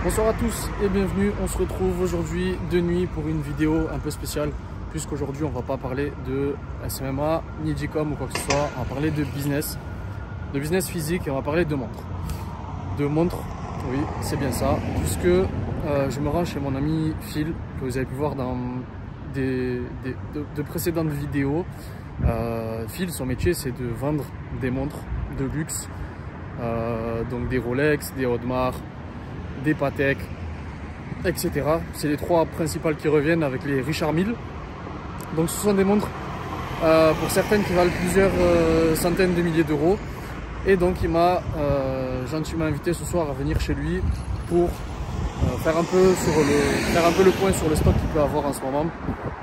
Bonsoir à tous et bienvenue, on se retrouve aujourd'hui de nuit pour une vidéo un peu spéciale puisqu'aujourd'hui on va pas parler de SMMA ni d'e-com ou quoi que ce soit, on va parler de business physique et on va parler de montres. De montres, oui c'est bien ça, puisque je me rends chez mon ami Phil, que vous avez pu voir dans de précédentes vidéos. Phil, son métier c'est de vendre des montres de luxe, donc des Rolex, des Audemars, des Patek, etc. C'est les trois principales qui reviennent avec les Richard Mille. Donc ce sont des montres pour certaines qui valent plusieurs centaines de milliers d'euros. Et donc il m'a gentiment invité ce soir à venir chez lui pour faire un peu le point sur le stock qu'il peut avoir en ce moment.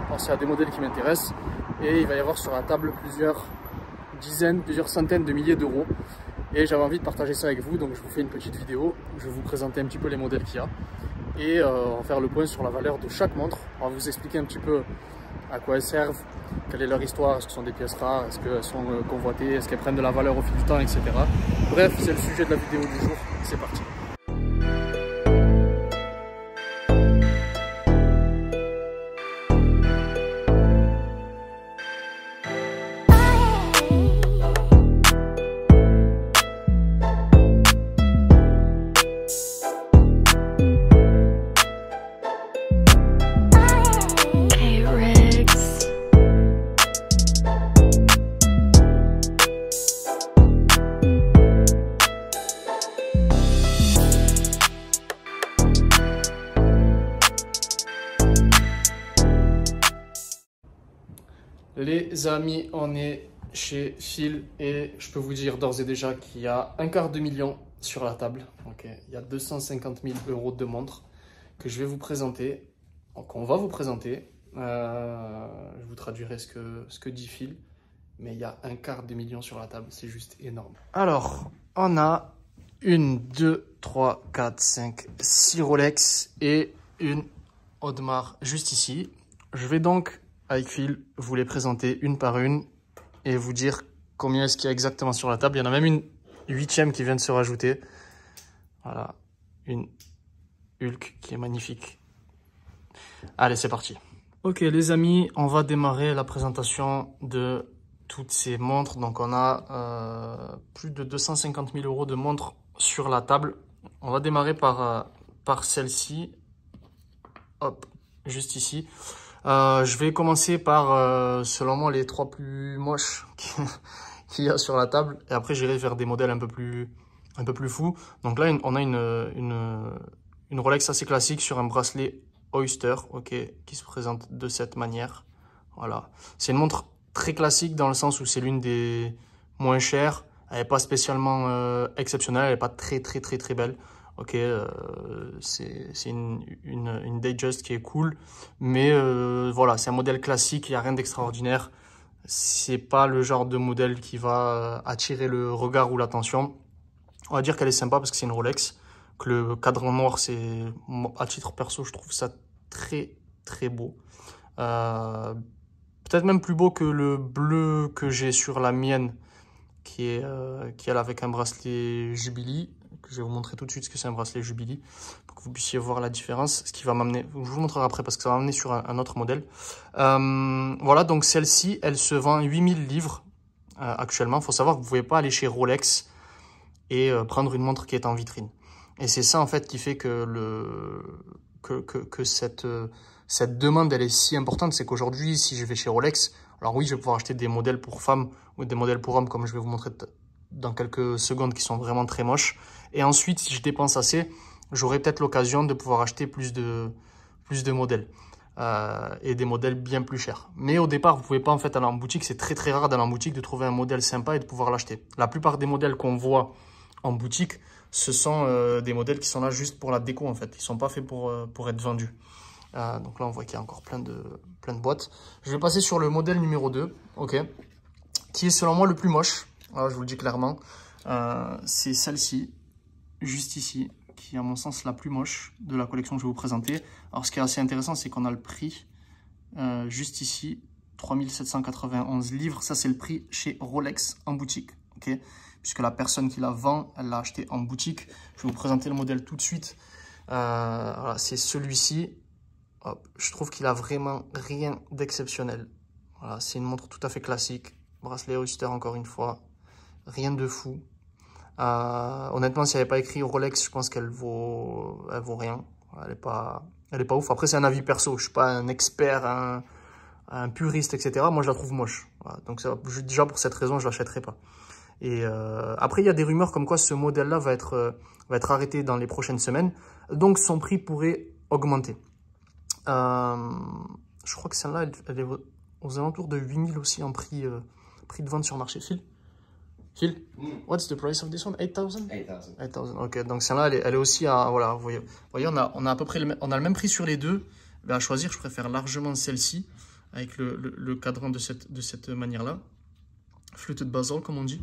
Alors s'il y a des modèles qui m'intéressent. Et il va y avoir sur la table plusieurs centaines de milliers d'euros. Et j'avais envie de partager ça avec vous, donc je vous fais une petite vidéo, je vais vous présenter un petit peu les modèles qu'il y a et on va faire le point sur la valeur de chaque montre. On va vous expliquer un petit peu à quoi elles servent, quelle est leur histoire, est-ce que ce sont des pièces rares, est-ce qu'elles sont convoitées, est-ce qu'elles prennent de la valeur au fil du temps, etc. Bref, c'est le sujet de la vidéo du jour, c'est parti. Les amis, on est chez Phil et je peux vous dire d'ores et déjà qu'il y a un quart de million sur la table. Okay. Il y a 250 000 euros de montres que je vais vous présenter, qu'on va vous présenter. Je vous traduirai ce que dit Phil, mais il y a un quart de million sur la table, c'est juste énorme. Alors, on a une, 2, 3, 4, 5, 6 Rolex et une Audemars juste ici. Je vais donc avec Phil vous les présenter une par une et vous dire combien est-ce qu'il y a exactement sur la table. Il y en a même une 8e qui vient de se rajouter. Voilà, une Hulk qui est magnifique. Allez, c'est parti. Ok les amis, on va démarrer la présentation de toutes ces montres. Donc on a plus de 250 000 euros de montres sur la table. On va démarrer par celle-ci. Hop, juste ici. Je vais commencer par, selon moi, les trois plus moches qu'il y a sur la table. Et après, j'irai vers des modèles un peu plus fous. Donc là, on a une Rolex assez classique sur un bracelet Oyster, ok, qui se présente de cette manière. Voilà. C'est une montre très classique dans le sens où c'est l'une des moins chères. Elle n'est pas spécialement exceptionnelle, elle n'est pas très belle. Ok, c'est une Datejust qui est cool, mais voilà, c'est un modèle classique, il n'y a rien d'extraordinaire. C'est pas le genre de modèle qui va attirer le regard ou l'attention. On va dire qu'elle est sympa parce que c'est une Rolex, que le cadran noir, c'est, à titre perso, je trouve ça très beau. Peut-être même plus beau que le bleu que j'ai sur la mienne, qui est elle avec un bracelet Jubilee. Je vais vous montrer tout de suite ce que c'est un bracelet Jubilee pour que vous puissiez voir la différence. Ce qui va m'amener, je vous montrerai après parce que ça va m'amener sur un autre modèle. Voilà, donc celle-ci, elle se vend 8000 livres actuellement. Il faut savoir que vous ne pouvez pas aller chez Rolex et prendre une montre qui est en vitrine. Et c'est ça en fait qui fait que cette demande elle est si importante. C'est qu'aujourd'hui, si je vais chez Rolex, alors oui, je vais pouvoir acheter des modèles pour femmes ou des modèles pour hommes comme je vais vous montrer dans quelques secondes qui sont vraiment très moches. Et ensuite, si je dépense assez, j'aurai peut-être l'occasion de pouvoir acheter plus de modèles et des modèles bien plus chers. Mais au départ, vous ne pouvez pas en fait aller en boutique. C'est très rare d'aller en boutique, de trouver un modèle sympa et de pouvoir l'acheter. La plupart des modèles qu'on voit en boutique, ce sont des modèles qui sont là juste pour la déco en fait. Ils ne sont pas faits pour être vendus. Donc là, on voit qu'il y a encore plein de boîtes. Je vais passer sur le modèle numéro 2, ok, qui est selon moi le plus moche. Alors, je vous le dis clairement, c'est celle-ci, juste ici, qui est à mon sens la plus moche de la collection que je vais vous présenter. Alors ce qui est assez intéressant, c'est qu'on a le prix juste ici, 3791 livres. Ça, c'est le prix chez Rolex en boutique, ok, puisque la personne qui la vend, elle l'a acheté en boutique. Je vais vous présenter le modèle tout de suite. Voilà, c'est celui-ci. Je trouve qu'il a vraiment rien d'exceptionnel. Voilà, c'est une montre tout à fait classique. Bracelet Oyster encore une fois. Rien de fou. Honnêtement, si elle n'avait pas écrit Rolex, je pense qu'elle vaut rien. Elle est pas ouf. Après, c'est un avis perso. Je suis pas un expert, un puriste, etc. Moi, je la trouve moche. Voilà. Donc, déjà, pour cette raison, je l'achèterai pas. Et après, il y a des rumeurs comme quoi ce modèle-là va être arrêté dans les prochaines semaines. Donc, son prix pourrait augmenter. Je crois que celle-là, elle est aux alentours de 8000 aussi en prix de vente sur marché. Phil, what's the price of this one? 8000? 8000. Ok, donc celle-là, elle est aussi à, voilà, vous voyez, on a à peu près le même prix sur les deux. Mais à choisir, je préfère largement celle-ci, avec le cadran de cette manière-là. Fluted bezel, comme on dit,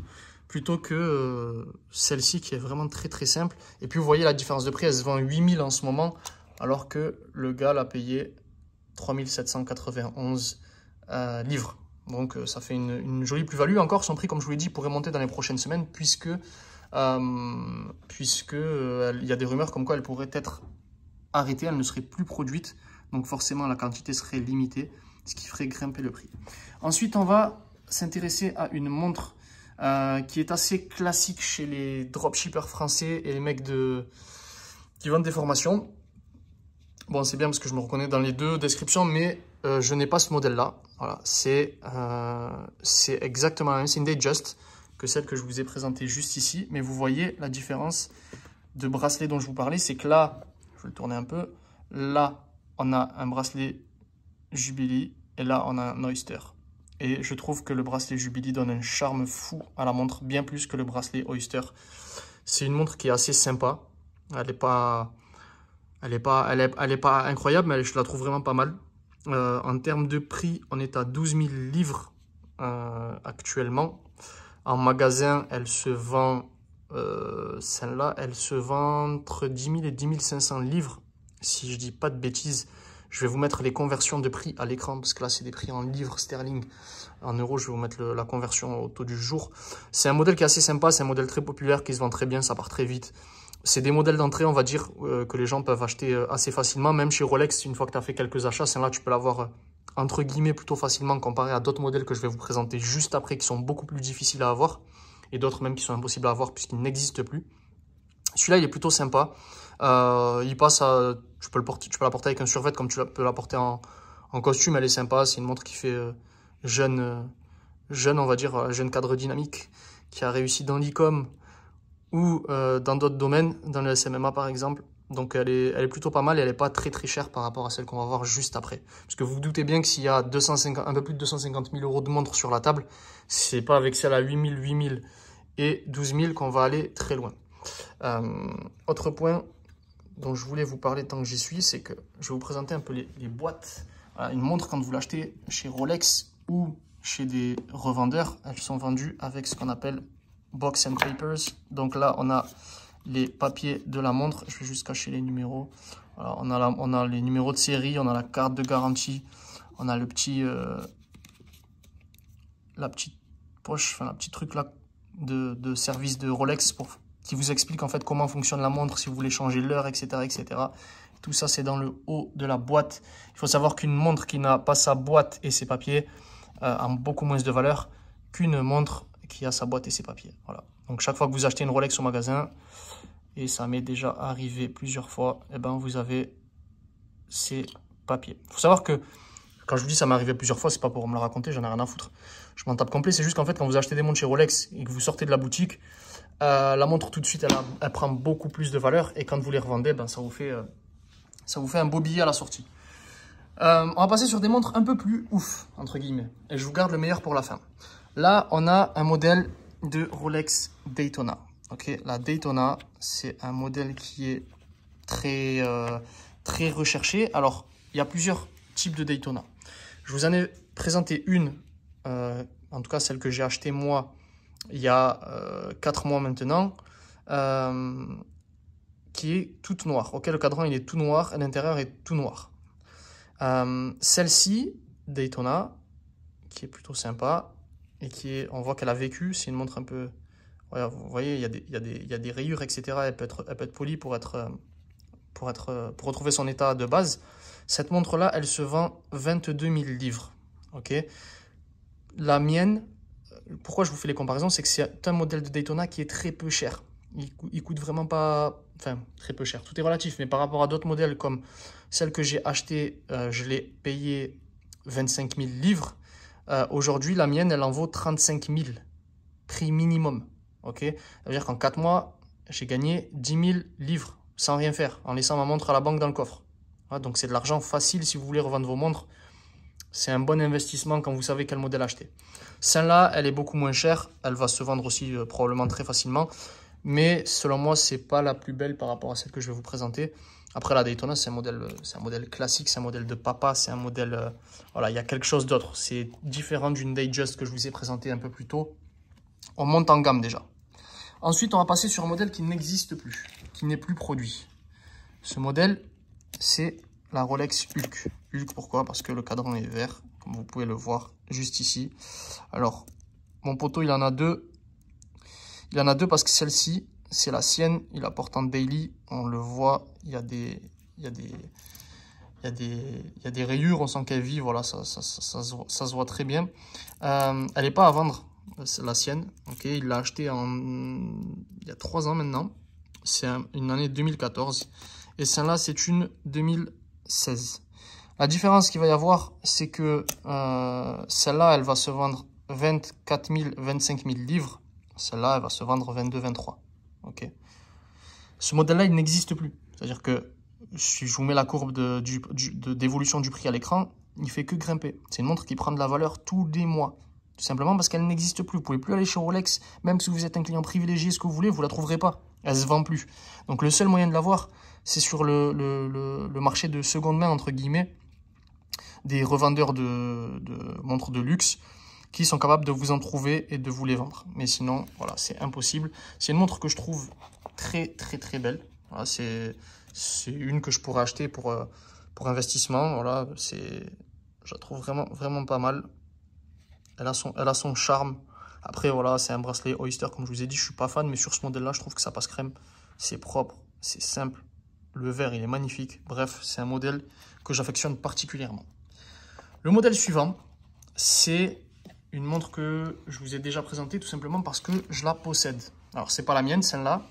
plutôt que celle-ci qui est vraiment très très simple. Et puis vous voyez la différence de prix, elle se vend 8000 en ce moment, alors que le gars l'a payé 3791 livres. Donc ça fait une jolie plus-value. Encore, son prix, comme je vous l'ai dit, pourrait monter dans les prochaines semaines, puisque il y a des rumeurs comme quoi elle pourrait être arrêtée, elle ne serait plus produite. Donc forcément, la quantité serait limitée, ce qui ferait grimper le prix. Ensuite, on va s'intéresser à une montre qui est assez classique chez les dropshippers français et les mecs qui vendent des formations. Bon, c'est bien parce que je me reconnais dans les deux descriptions, mais je n'ai pas ce modèle-là. Voilà, c'est exactement la même, c'est une Datejust que celle que je vous ai présentée juste ici. Mais vous voyez la différence de bracelet dont je vous parlais, c'est que là, je vais le tourner un peu, là, on a un bracelet Jubilee et là, on a un Oyster. Et je trouve que le bracelet Jubilee donne un charme fou à la montre, bien plus que le bracelet Oyster. C'est une montre qui est assez sympa. Elle n'est pas incroyable, mais je la trouve vraiment pas mal. En termes de prix, on est à 12 000 livres actuellement. En magasin, elle se vend, celle-là, elle se vend entre 10 000 et 10 500 livres. Si je dis pas de bêtises, je vais vous mettre les conversions de prix à l'écran, parce que là, c'est des prix en livres sterling. En euros, je vais vous mettre la conversion au taux du jour. C'est un modèle qui est assez sympa, c'est un modèle très populaire, qui se vend très bien, ça part très vite. C'est des modèles d'entrée, on va dire, que les gens peuvent acheter assez facilement. Même chez Rolex, une fois que tu as fait quelques achats, celle-là, tu peux l'avoir entre guillemets plutôt facilement comparé à d'autres modèles que je vais vous présenter juste après, qui sont beaucoup plus difficiles à avoir. Et d'autres même qui sont impossibles à avoir puisqu'ils n'existent plus. Celui-là, il est plutôt sympa. Il passe à... Tu peux la porter avec un survêt comme tu peux la porter en costume. Elle est sympa. C'est une montre qui fait jeune, on va dire, jeune cadre dynamique, qui a réussi dans l'e-com ou dans d'autres domaines, dans le SMMA par exemple. Donc elle est plutôt pas mal et elle n'est pas très très chère par rapport à celle qu'on va voir juste après. Parce que vous vous doutez bien que s'il y a un peu plus de 250 000 euros de montre sur la table, c'est pas avec celle à 8 000, 8 000 et 12 000 qu'on va aller très loin. Autre point dont je voulais vous parler tant que j'y suis, c'est que je vais vous présenter un peu les boîtes. Voilà, une montre, quand vous l'achetez chez Rolex ou chez des revendeurs, elles sont vendues avec ce qu'on appelle Box and Papers. Donc là, on a les papiers de la montre. Je vais juste cacher les numéros. Voilà, on a les numéros de série, on a la carte de garantie, on a le petit, la petite poche, enfin la petite truc là de service de Rolex qui vous explique en fait comment fonctionne la montre, si vous voulez changer l'heure, etc., etc. Tout ça, c'est dans le haut de la boîte. Il faut savoir qu'une montre qui n'a pas sa boîte et ses papiers a beaucoup moins de valeur qu'une montre qui a sa boîte et ses papiers. Voilà. Donc chaque fois que vous achetez une Rolex au magasin, et ça m'est déjà arrivé plusieurs fois, et ben vous avez ces papiers. Il faut savoir que quand je vous dis ça m'est arrivé plusieurs fois, c'est pas pour me le raconter, j'en ai rien à foutre. Je m'en tape complet. C'est juste qu'en fait, quand vous achetez des montres chez Rolex et que vous sortez de la boutique, la montre tout de suite, elle prend beaucoup plus de valeur. Et quand vous les revendez, ben, ça vous fait un beau billet à la sortie. On va passer sur des montres un peu plus ouf, entre guillemets. Et je vous garde le meilleur pour la fin. Là, on a un modèle de Rolex Daytona. Okay, la Daytona, c'est un modèle qui est très, très recherché. Alors, il y a plusieurs types de Daytona. Je vous en ai présenté une, en tout cas celle que j'ai achetée moi, il y a 4 mois maintenant, qui est toute noire. Ok, le cadran il est tout noir, et l'intérieur est tout noir. Celle-ci, Daytona, qui est plutôt sympa, et on voit qu'elle a vécu, c'est une montre un peu... Ouais, vous voyez, il y a des rayures, etc. Elle peut être polie pour pour retrouver son état de base. Cette montre-là, elle se vend 22 000 livres. Ok. La mienne, pourquoi je vous fais les comparaisons, c'est que c'est un modèle de Daytona qui est très peu cher. Il coûte vraiment pas... Enfin, très peu cher. Tout est relatif, mais par rapport à d'autres modèles comme celle que j'ai achetée, je l'ai payée 25 000 livres. Aujourd'hui, la mienne, elle en vaut 35 000. Prix minimum. Ok. Ça veut dire qu'en 4 mois, j'ai gagné 10 000 livres sans rien faire, en laissant ma montre à la banque dans le coffre. Voilà, donc c'est de l'argent facile si vous voulez revendre vos montres. C'est un bon investissement quand vous savez quel modèle acheter. Celle-là, elle est beaucoup moins chère. Elle va se vendre aussi probablement très facilement. Mais selon moi, c'est pas la plus belle par rapport à celle que je vais vous présenter. Après, la Daytona, c'est un modèle classique, c'est un modèle de papa, c'est un modèle... voilà, il y a quelque chose d'autre. C'est différent d'une Datejust que je vous ai présenté un peu plus tôt. On monte en gamme déjà. Ensuite, on va passer sur un modèle qui n'existe plus, qui n'est plus produit. Ce modèle, c'est la Rolex Hulk. Hulk, pourquoi? Parce que le cadran est vert, comme vous pouvez le voir juste ici. Alors, mon poteau, il en a deux. Il en a deux parce que celle-ci, c'est la sienne. Il la porte en daily. On le voit, il y a des rayures. On sent qu'elle vit. Voilà, ça se voit très bien. Elle n'est pas à vendre, c'est la sienne. Okay, il l'a achetée il y a 3 ans maintenant. C'est une année 2014. Et celle-là, c'est une 2016. La différence qu'il va y avoir, c'est que celle-là, elle va se vendre 24 000, 25 000 livres. Celle-là, elle va se vendre 22, 23. Ok. Ce modèle-là, il n'existe plus. C'est-à-dire que si je vous mets la courbe d'évolution du prix à l'écran, il fait que grimper. C'est une montre qui prend de la valeur tous les mois. Tout simplement parce qu'elle n'existe plus. Vous ne pouvez plus aller chez Rolex. Même si vous êtes un client privilégié, ce que vous voulez, vous ne la trouverez pas. Elle ne se vend plus. Donc le seul moyen de l'avoir, c'est sur le marché de seconde main, entre guillemets, des revendeurs de montres de luxe qui sont capables de vous en trouver et de vous les vendre. Mais sinon, voilà, c'est impossible. C'est une montre que je trouve très, très, très belle. Voilà, c'est une que je pourrais acheter pour investissement. Voilà, je la trouve vraiment, vraiment pas mal. Elle a son charme. Après, voilà, c'est un bracelet Oyster, comme je vous ai dit. Je suis pas fan, mais sur ce modèle-là, je trouve que ça passe crème. C'est propre, c'est simple. Le verre, il est magnifique. Bref, c'est un modèle que j'affectionne particulièrement. Le modèle suivant, c'est une montre que je vous ai déjà présentée tout simplement parce que je la possède. Alors, c'est pas la mienne, celle-là,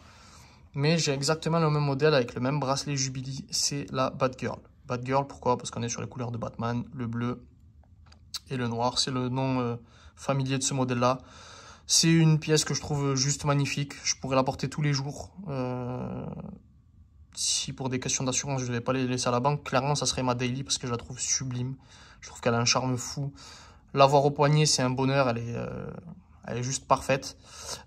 mais j'ai exactement le même modèle avec le même bracelet Jubilee. C'est la Batgirl. Batgirl, pourquoi? Parce qu'on est sur les couleurs de Batman, le bleu et le noir. C'est le nom familier de ce modèle-là. C'est une pièce que je trouve juste magnifique. Je pourrais la porter tous les jours. Si pour des questions d'assurance, je ne vais pas les laisser à la banque, clairement, ça serait ma daily parce que je la trouve sublime. Je trouve qu'elle a un charme fou. L'avoir au poignet, c'est un bonheur. Elle est juste parfaite.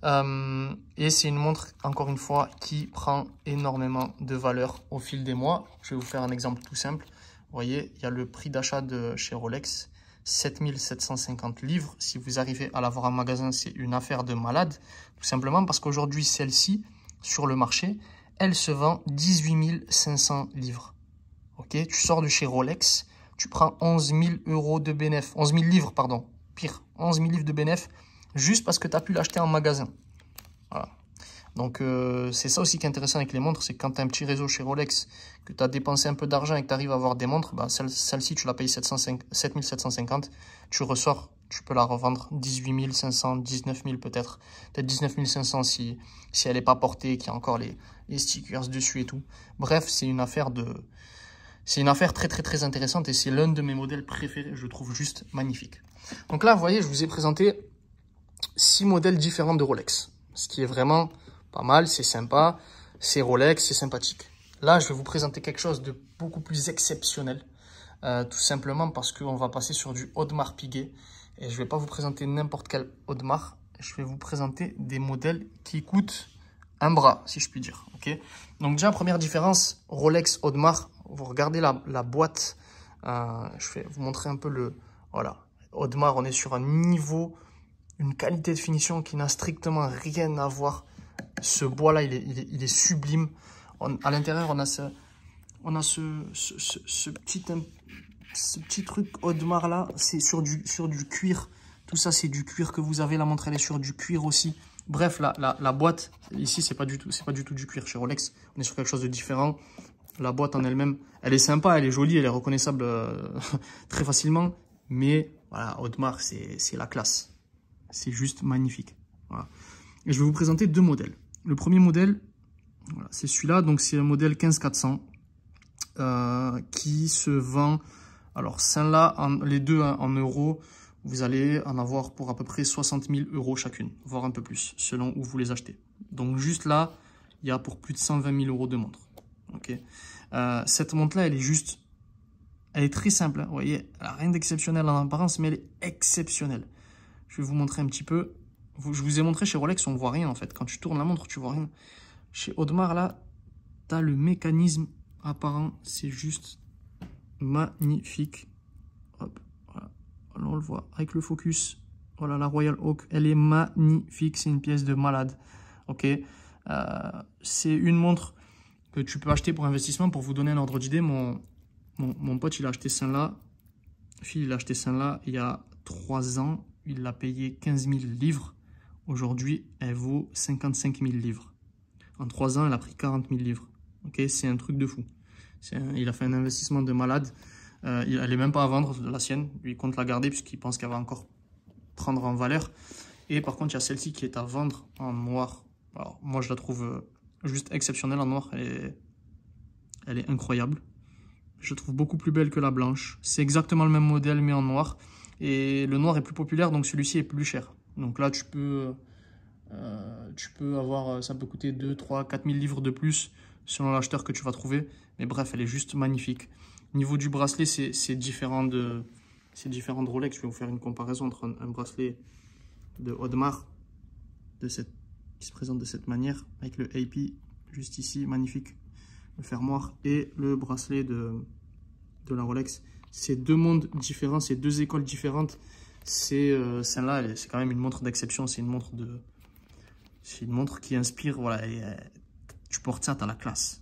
Et c'est une montre, encore une fois, qui prend énormément de valeur au fil des mois. Je vais vous faire un exemple tout simple. Vous voyez, il y a le prix d'achat de chez Rolex. 7 750 livres. Si vous arrivez à l'avoir en magasin, c'est une affaire de malade. Tout simplement parce qu'aujourd'hui, celle-ci, sur le marché, elle se vend 18 500 livres. Ok, tu sors de chez Rolex, tu prends 11 000 euros de bénéfice, 11 000 livres, pardon, pire, 11 000 livres de bénéfice, juste parce que tu as pu l'acheter en magasin. Voilà. Donc, c'est ça aussi qui est intéressant avec les montres, c'est que quand tu as un petit réseau chez Rolex, que tu as dépensé un peu d'argent et que tu arrives à avoir des montres, bah, celle-ci, tu la payes 7 750, tu ressors, tu peux la revendre 18 500, 19 000 peut-être 19 500 si elle n'est pas portée, qu'il y a encore les stickers dessus et tout. Bref, c'est une affaire très très très intéressante et c'est l'un de mes modèles préférés, je trouve juste magnifique. Donc là, vous voyez, je vous ai présenté 6 modèles différents de Rolex, ce qui est vraiment pas mal, c'est sympa, c'est Rolex, c'est sympathique. Là, je vais vous présenter quelque chose de beaucoup plus exceptionnel, tout simplement parce qu'on va passer sur du Audemars Piguet et je ne vais pas vous présenter n'importe quel Audemars, je vais vous présenter des modèles qui coûtent un bras, si je puis dire. Okay, donc déjà, première différence, Rolex Audemars, vous regardez la boîte, je vais vous montrer un peu voilà, Audemars, on est sur un niveau, une qualité de finition qui n'a strictement rien à voir. Ce bois-là, il est sublime. À l'intérieur, on a ce petit truc Audemars là, c'est sur du cuir. Tout ça, c'est du cuir que vous avez. La montre, elle est sur du cuir aussi. Bref, la boîte, ici, c'est pas du tout du cuir chez Rolex. On est sur quelque chose de différent. La boîte en elle-même, elle est sympa, elle est jolie, elle est reconnaissable très facilement. Mais voilà, Audemars, c'est la classe. C'est juste magnifique. Voilà. Et je vais vous présenter deux modèles. Le premier modèle, voilà, c'est celui-là. Donc, c'est un modèle 15400 qui se vend. Alors, celle-là, les deux en euros, vous allez en avoir pour à peu près 60 000 euros chacune, voire un peu plus, selon où vous les achetez. Donc, juste là, il y a pour plus de 120 000 euros de montre. Okay. Cette montre-là, elle est très simple. Hein. Vous voyez, elle n'a rien d'exceptionnel en apparence, mais elle est exceptionnelle. Je vais vous montrer un petit peu. Je vous ai montré chez Rolex, on ne voit rien en fait. Quand tu tournes la montre, tu vois rien. Chez Audemars, là, tu as le mécanisme apparent. C'est juste magnifique. Hop, voilà. Là, on le voit avec le focus. Voilà, la Royal Oak, elle est magnifique. C'est une pièce de malade. Ok. C'est une montre que tu peux acheter pour investissement. Pour vous donner un ordre d'idée, mon pote, il a acheté celle-là. Phil, il a acheté celle-là il y a 3 ans. Il l'a payé 15 000 livres. Aujourd'hui, elle vaut 55 000 livres. En 3 ans, elle a pris 40 000 livres. Okay, c'est un truc de fou. Il a fait un investissement de malade. Elle n'est même pas à vendre, la sienne. Lui, il compte la garder puisqu'il pense qu'elle va encore prendre en valeur. Et par contre, il y a celle-ci qui est à vendre en noir. Alors, moi, je la trouve juste exceptionnelle en noir. Elle est incroyable. Je la trouve beaucoup plus belle que la blanche. C'est exactement le même modèle, mais en noir. Et le noir est plus populaire, donc celui-ci est plus cher. Donc là, tu peux avoir, ça peut coûter 2, 3, 4 000 livres de plus selon l'acheteur que tu vas trouver. Mais bref, elle est juste magnifique. Au niveau du bracelet, c'est différent de Rolex. Je vais vous faire une comparaison entre un bracelet de Audemars qui se présente de cette manière, avec le AP juste ici, magnifique, le fermoir, et le bracelet de la Rolex. C'est deux mondes différents, c'est deux écoles différentes. Celle-là, c'est quand même une montre d'exception. C'est une montre qui inspire. Voilà, tu portes ça, tu as la classe.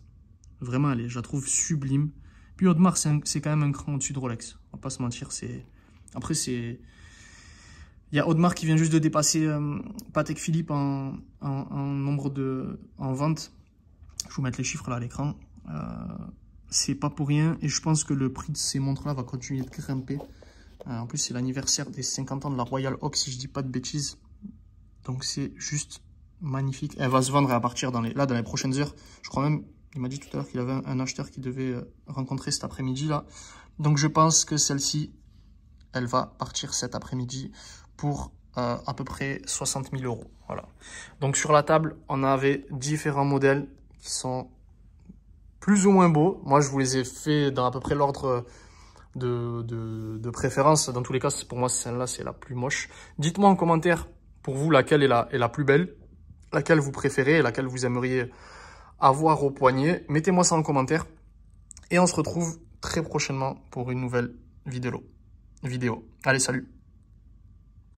Vraiment, je la trouve sublime. Puis Audemars, c'est quand même un cran au-dessus de Rolex. On va pas se mentir. Après, il y a Audemars qui vient juste de dépasser Patek Philippe en vente. Je vais vous mettre les chiffres là à l'écran. C'est pas pour rien et je pense que le prix de ces montres là va continuer de grimper. En plus c'est l'anniversaire des 50 ans de la Royal Oak si je dis pas de bêtises, donc c'est juste magnifique. Elle va se vendre à partir dans les prochaines heures. Je crois même, il m'a dit tout à l'heure qu'il avait un acheteur qui devait rencontrer cet après-midi là, donc je pense que celle-ci elle va partir cet après-midi pour à peu près 60 000 euros. Voilà. Donc sur la table on avait différents modèles qui sont plus ou moins beaux. Moi, je vous les ai fait dans à peu près l'ordre de préférence. Dans tous les cas, pour moi, celle-là, c'est la plus moche. Dites-moi en commentaire, pour vous, laquelle est la plus belle, laquelle vous préférez et laquelle vous aimeriez avoir au poignet. Mettez-moi ça en commentaire. Et on se retrouve très prochainement pour une nouvelle vidéo. Allez, salut!